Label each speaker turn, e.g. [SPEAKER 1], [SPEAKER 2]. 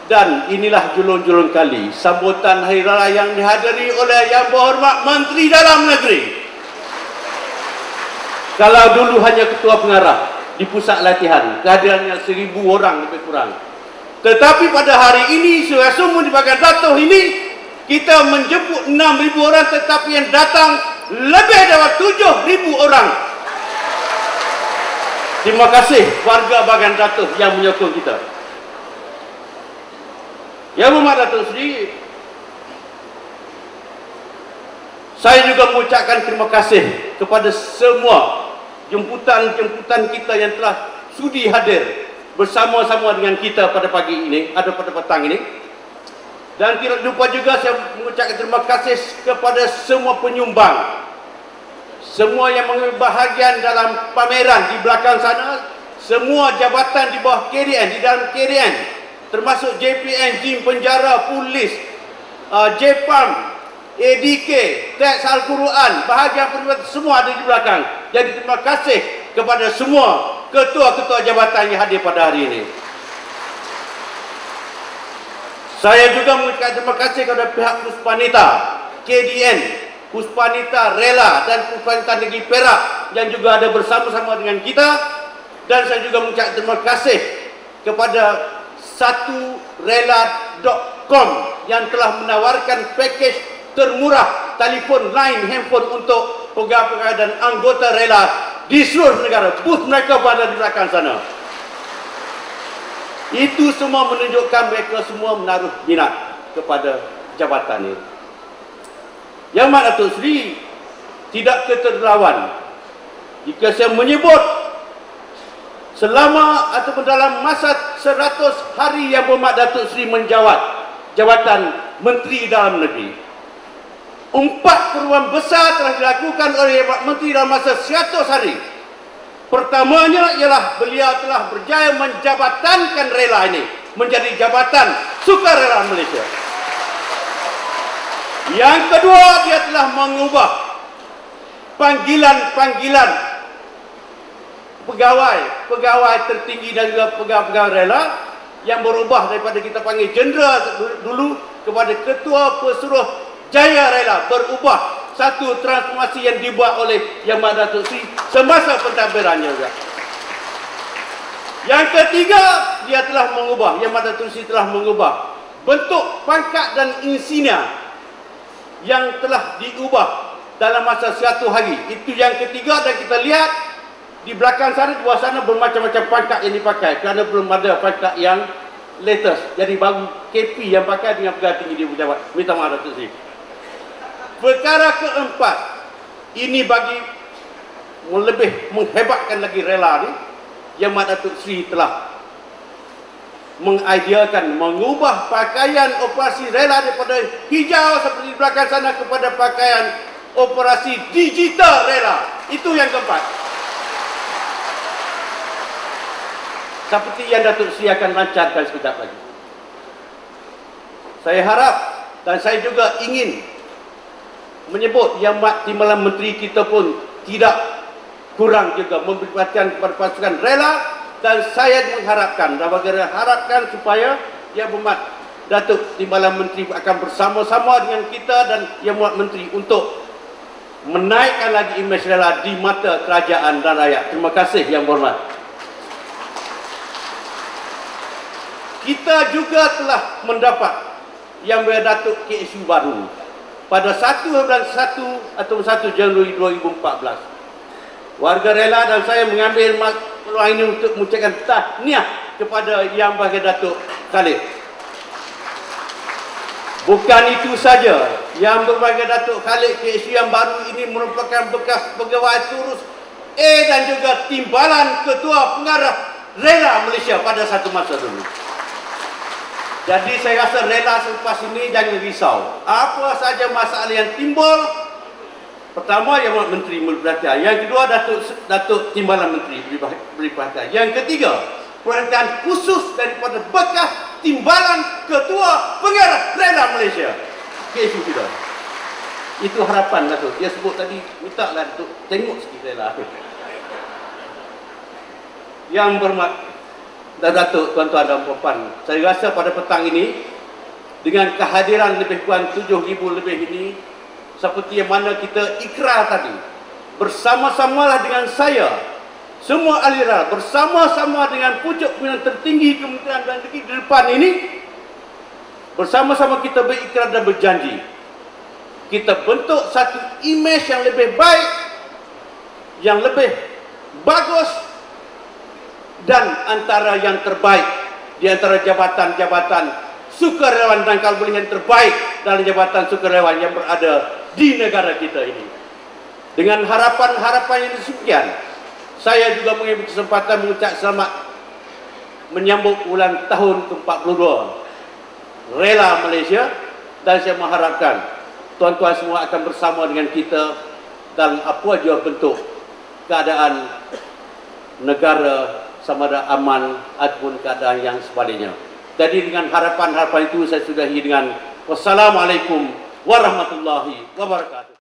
[SPEAKER 1] Dan inilah julung-julung kali sambutan Hari Raya yang dihadiri oleh Yang Berhormat Menteri Dalam Negeri. Kalau dulu hanya ketua pengarah di pusat latihan, kehadirannya 1000 orang lebih kurang. Tetapi pada hari ini, semua di bahagian Datuk ini, kita menjemput 6,000 orang, tetapi yang datang lebih dari 7,000 orang. Terima kasih warga bahagian Datuk yang menyokong kita. Yang Berhormat Datuk Seri, saya juga mengucapkan terima kasih kepada semua jemputan-jemputan kita yang telah sudi hadir bersama-sama dengan kita pada pagi ini, pada petang ini. Dan tidak lupa juga saya mengucapkan terima kasih kepada semua penyumbang, semua yang mengambil bahagian dalam pameran di belakang sana, semua jabatan di bawah KDN, di dalam KDN, termasuk JPN, JIM, penjara, polis, JPAM, ADK, Teks Al-Quran, bahagian peribatan, semua ada di belakang. Jadi terima kasih kepada semua ketua-ketua jabatan yang hadir pada hari ini. Saya juga mengucapkan terima kasih kepada pihak Puspanita, KDN, Puspanita Rela dan Puspanita Negeri Perak yang juga ada bersama-sama dengan kita. Dan saya juga mengucapkan terima kasih kepada saturela.com yang telah menawarkan pakej termurah telefon line handphone untuk pegawai-pegawai dan anggota rela di seluruh negara. Booth mereka berada di belakang sana. Itu semua menunjukkan mereka semua menaruh minat kepada jabatan ini. Yang Mak Datuk Seri tidak keterlawan jika saya menyebut selama ataupun dalam masa 100 hari Yang Berhormat Datuk Seri menjawat jabatan Menteri Dalam Negeri, 4 perubahan besar telah dilakukan oleh Menteri dalam masa 100 hari. Pertamanya ialah beliau telah berjaya menjabatankan rela ini menjadi Jabatan Sukarela Malaysia. Yang kedua, dia telah mengubah panggilan pegawai tertinggi dan juga pegawai rela yang berubah daripada kita panggil jeneral dulu kepada Ketua Pesuruh Jaya Rela, berubah satu transformasi yang dibuat oleh Yang Berhormat Datuk Seri semasa pentadbirannya juga. Yang ketiga, dia telah mengubah, Yang Berhormat Datuk Seri telah mengubah bentuk pangkat dan insinia yang telah diubah dalam masa 100 hari. Itu yang ketiga, dan kita lihat di belakang sana, di bawah sana bermacam-macam pangkat yang dipakai kerana belum ada pangkat yang latest. Jadi baru KP yang pakai dengan pegawai tinggi di pejabat. Minta maaf Datuk Seri. Perkara keempat, ini bagi lebih menghebatkan lagi rela ni, Yang Berhormat Datuk Seri telah mengideakan mengubah pakaian operasi rela daripada hijau seperti di belakang sana kepada pakaian operasi digital rela. Itu yang keempat. Seperti yang Datuk Seri akan lancarkan sekejap lagi. Saya harap dan saya juga ingin menyebut Yang Timbalan Menteri kita pun tidak kurang juga memberi perhatian kepada pasukan rela, dan saya mengharapkan supaya Yang Berhormat Datuk Timbalan Menteri akan bersama-sama dengan kita dan Yang Berhormat Menteri untuk menaikkan lagi imej rela di mata kerajaan dan rakyat. Terima kasih Yang Berhormat. Kita juga telah mendapat Yang Berhormat Datuk KSU baru pada 1 Januari 2014. Warga rela dan saya mengambil peluang ini untuk mengucapkan tahniah kepada Yang Berhormat Datuk Khalid. Bukan itu saja, Yang Berhormat Datuk Khalid KSU yang baru ini merupakan bekas pegawai Turus A dan juga timbalan Ketua Pengarah Rela Malaysia pada satu masa dulu. Jadi saya rasa rela selepas ini jangan risau. Apa saja masalah yang timbul, pertama Yang Berhormat Menteri memberi perhatian. Yang kedua, Datuk Timbalan Menteri beri perhatian. Yang ketiga, perhatian khusus daripada bekas timbalan Ketua Pengarah Rela Malaysia, KSU kita. Itu harapan Datuk. Dia sebut tadi, mintalah Datuk tengok sikit rela. Yang Berhormat dan Datuk, tuan-tuan dan puan-puan, saya rasa pada petang ini dengan kehadiran lebih kurang 7,000 lebih ini, seperti yang mana kita ikrar tadi, bersama-samalah dengan saya, semua aliran, bersama-sama dengan pucuk pimpinan tertinggi Kementerian Dalam Negeri di depan ini, bersama-sama kita berikrar dan berjanji, kita bentuk satu imej yang lebih baik, yang lebih bagus, dan antara yang terbaik di antara jabatan-jabatan sukarelawan dan kalau boleh yang terbaik dalam jabatan sukarelawan yang berada di negara kita ini. Dengan harapan-harapan yang demikian, saya juga mengambil kesempatan mengucap selamat menyambut ulang tahun ke-42 Rela Malaysia, dan saya mengharapkan tuan-tuan semua akan bersama dengan kita dalam apa jua bentuk keadaan negara, sama ada aman ataupun keadaan yang sebaliknya. Jadi dengan harapan-harapan itu saya sudahi dengan wassalamualaikum warahmatullahi wabarakatuh.